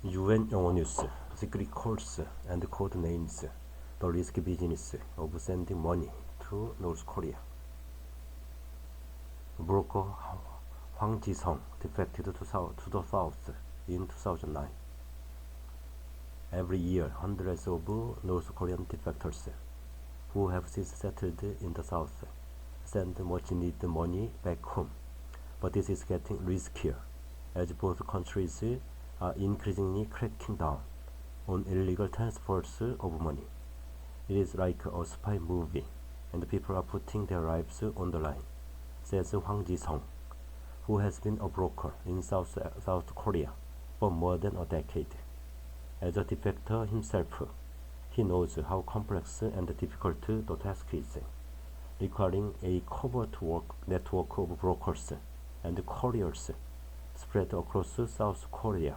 UN 영어뉴스, secret calls and code names, the risky business of sending money to North Korea. Broker Hwang Ji-sung defected to the South in 2009. Every year, hundreds of North Korean defectors who have since settled in the South send much needed money back home, but this is getting riskier as both countries are increasingly cracking down on illegal transfers of money. It is like a spy movie, and people are putting their lives on the line, says Hwang Ji-sung, who has been a broker in South Korea for more than a decade. As a defector himself, he knows how complex and difficult the task is, requiring a covert network of brokers and couriers spread across South Korea,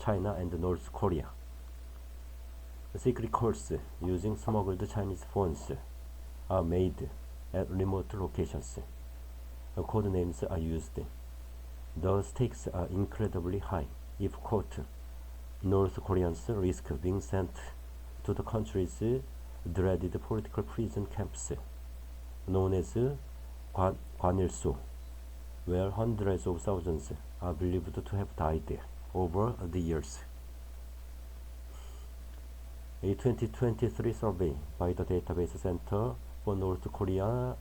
China, and North Korea. Secret calls using smuggled Chinese phones are made at remote locations. Code names are used. The stakes are incredibly high. If caught, North Koreans risk being sent to the country's dreaded political prison camps, known as Kwanil-so, where hundreds of thousands are believed to have died over the years. A 2023 survey by the Database Center for North Korean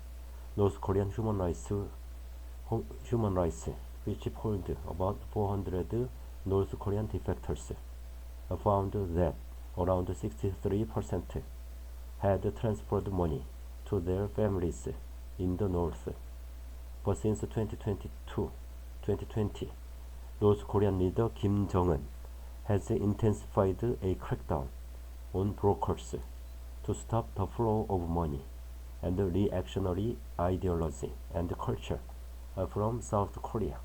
Human Rights, which polled about 400 North Korean defectors, found that around 63% had transferred money to their families in the North. But since 2020, North Korean leader Kim Jong-un has intensified a crackdown on brokers to stop the flow of money and reactionary ideology and culture from South Korea.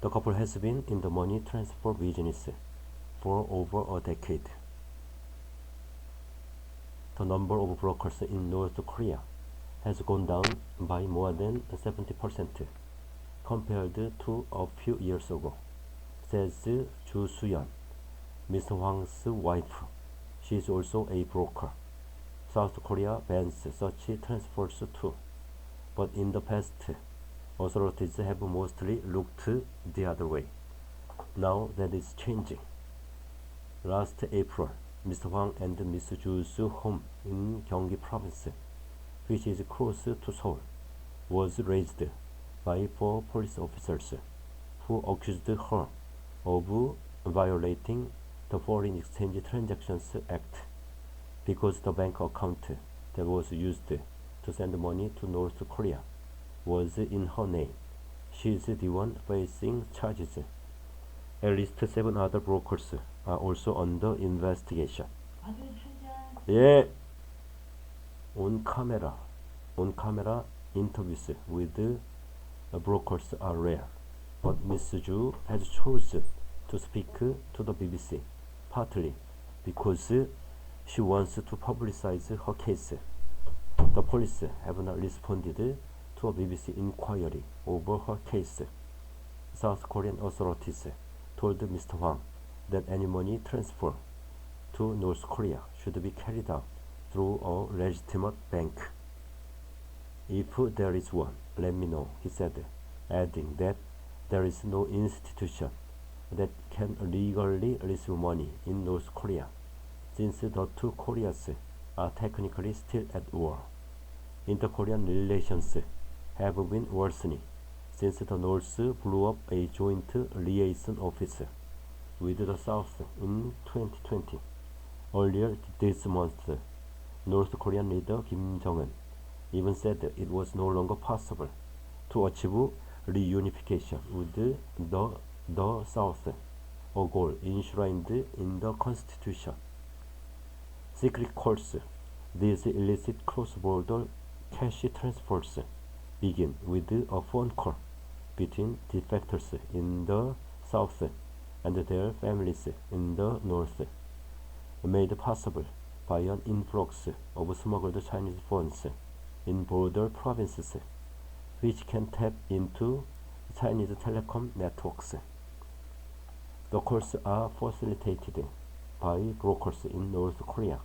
The couple has been in the money transfer business for over a decade. The number of brokers in North Korea has gone down by more than 70% compared to a few years ago, says Ju Suyeon, Mr. Hwang's wife. She is also a broker. South Korea bans such transfers too, but in the past, authorities have mostly looked the other way. Now that is changing. Last April, Mr. Hwang and Ms. Ju's home in Gyeonggi Province, which is close to Seoul, was raided by 4 police officers who accused her of violating the Foreign Exchange Transactions Act because the bank account that was used to send money to North Korea was in her name. She is the one facing charges. At least 7 other brokers are also under investigation. 예, on camera interviews with brokers are rare, but Ms. Ju has chosen to speak to the BBC, partly because she wants to publicize her case. The police have not responded to a BBC inquiry over her case. South Korean authorities told Mr. Hwang that any money transfer to North Korea should be carried out through a legitimate bank. If there is one, let me know, he said, adding that there is no institution that can legally receive money in North Korea, since the two Koreas are technically still at war. Inter-Korean relations have been worsening since the North blew up a joint liaison office with the South in 2020. Earlier this month, North Korean leader Kim Jong-un even said it was no longer possible to achieve reunification with the South, a goal enshrined in the Constitution. Secret calls, these illicit cross-border cash transfers, begin with a phone call between defectors in the South and their families in the North, made possible by an influx of smuggled Chinese phones in border provinces, which can tap into Chinese telecom networks. The calls are facilitated by brokers in North Korea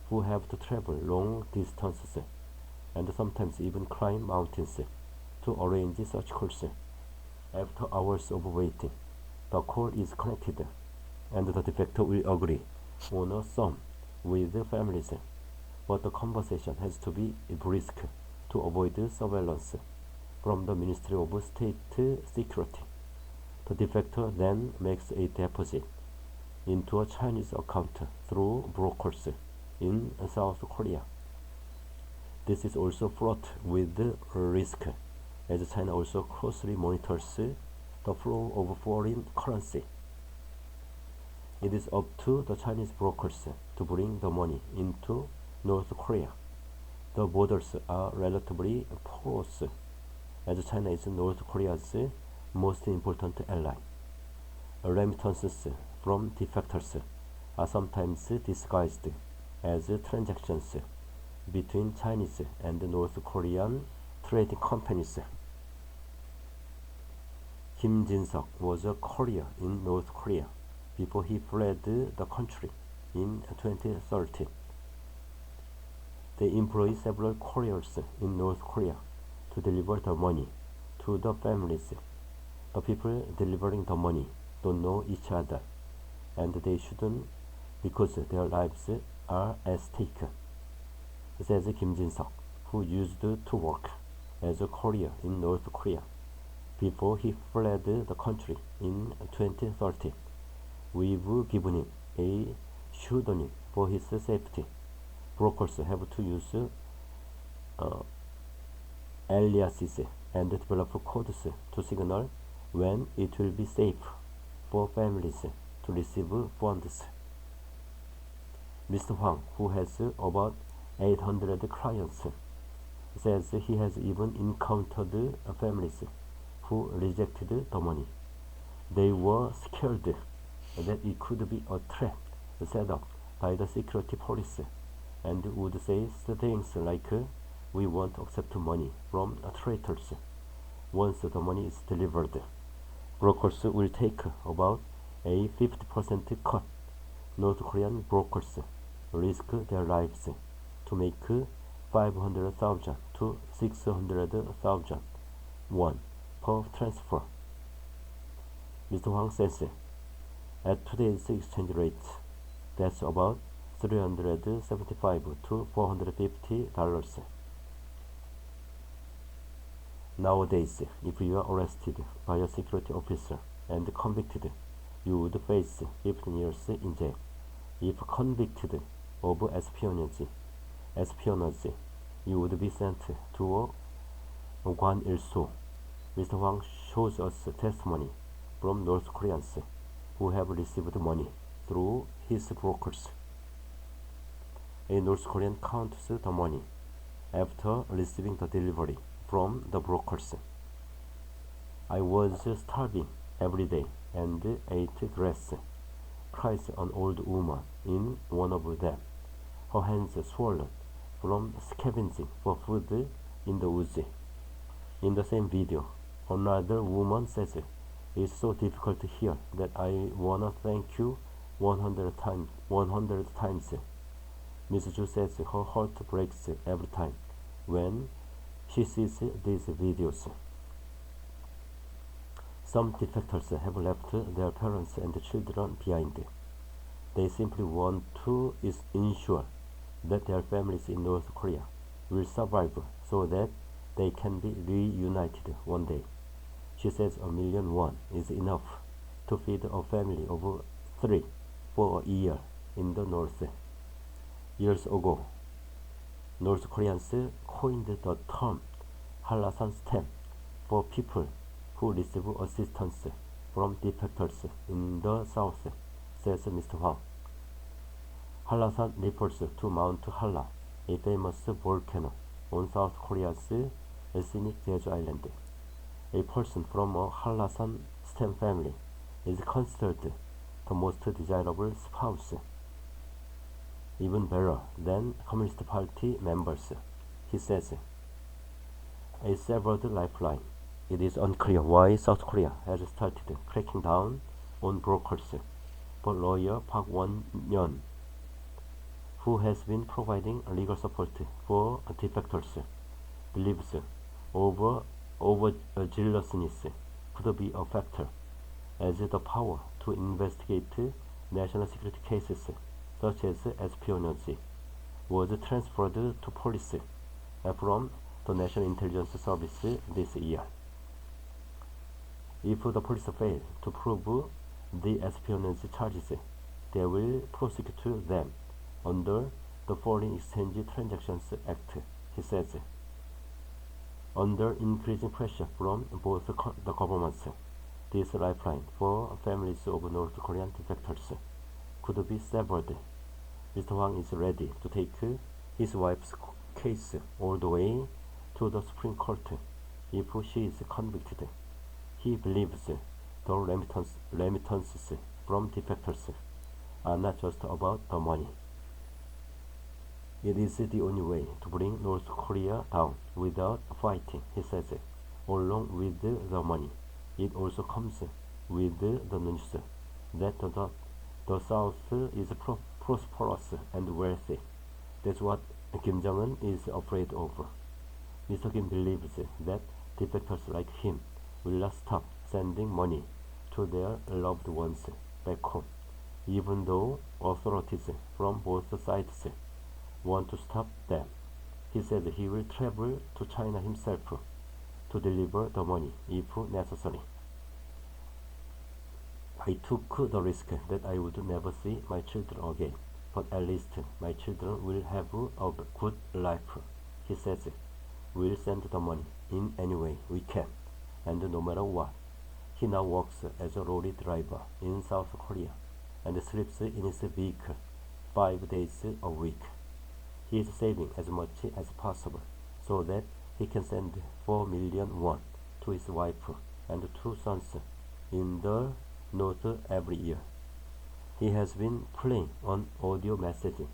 who have to travel long distances and sometimes even climb mountains to arrange such calls. After hours of waiting, the call is connected and the defector will agree on a sum with the families, but the conversation has to be brisk to avoid surveillance from the Ministry of State Security. The defector then makes a deposit into a Chinese account through brokers in South Korea. This is also fraught with risk, as China also closely monitors the flow of foreign currency. It is up to the Chinese brokers to bring the money into North Korea. The borders are relatively porous, as China is North Korea's most important ally. Remittances from defectors are sometimes disguised as transactions between Chinese and North Korean trading companies. Kim Jin-seok was a courier in North Korea before he fled the country in 2013. They employ several couriers in North Korea to deliver the money to the families. The people delivering the money don't know each other, and they shouldn't because their lives are at stake, says Kim Jin-seok, who used to work as a courier in North Korea before he fled the country in 2013. We've given him a pseudonym for his safety. Brokers have to use aliases and develop codes to signal when it will be safe for families to receive funds. Mr. Hwang, who has about 800 clients, says he has even encountered families who rejected the money. They were scared that it could be a trap set up by the security police and would say things like, "We won't accept money from traitors." Once the money is delivered, brokers will take about a 50% cut. North Korean brokers risk their lives to make 500,000 to 600,000 won per transfer. Mr. Hwang says, at today's exchange rate, that's about $375 to $450. Nowadays, if you are arrested by a security officer and convicted, you would face 15 years in jail. If convicted of espionage, you would be sent to a Gwanil-so. Mr. Hwang shows us testimony from North Koreans who have received money through his brokers. A North Korean counts the money after receiving the delivery from the brokers. "I was starving every day and ate grass," cries an old woman in one of them, her hands swollen from scavenging for food in the woods. In the same video, another woman says, "It's so difficult here that I wanna thank you 100 times. Ms. Ju says her heart breaks every time when she sees these videos. Some defectors have left their parents and children behind. They simply want to ensure that their families in North Korea will survive so that they can be reunited one day. She says $1 million is enough to feed a family of 3 for a year in the North. Years ago, North Koreans coined the term 한라산 stamp for people who receive assistance from defectors in the South, says Mr. Hwang. 한라산 refers to Mount Halla, a famous volcano on South Korea's scenic Jeju Island. A person from a 한라산 stem family is considered the most desirable spouse, even better than Communist Party members, he says. A severed lifeline. It is unclear why South Korea has started cracking down on brokers, but lawyer Park Won-yeon, who has been providing legal support for defectors, believes overzealousness could be a factor, as the power to investigate national security cases, such as espionage, was transferred to police from the National Intelligence Service this year. If the police fail to prove the espionage charges, they will prosecute them under the Foreign Exchange Transactions Act, he says. Under increasing pressure from both the governments, this lifeline for families of North Korean defectors could be severed. Mr. Hwang is ready to take his wife's case all the way to the Supreme Court if she is convicted. He believes the remittances from defectors are not just about the money. It is the only way to bring North Korea down without fighting, he says. Along with the money, it also comes with the news that the South is prosperous and wealthy. That's what Kim Jong-un is afraid of. Mr. Kim believes that defectors like him will not stop sending money to their loved ones back home, even though authorities from both sides want to stop them. He said he will travel to China himself to deliver the money if necessary. I took the risk that I would never see my children again, but at least my children will have a good life, he says. We'll send the money in any way we can, and no matter what. He now works as a lorry driver in South Korea and sleeps in his vehicle 5 days a week. He is saving as much as possible so that he can send 4 million won to his wife and 2 sons in the North every year. He has been playing on audio messaging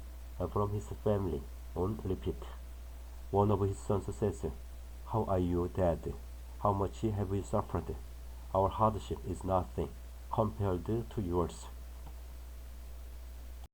from his family on repeat. One of his sons says, "How are you, Dad? How much have we suffered? Our hardship is nothing compared to yours."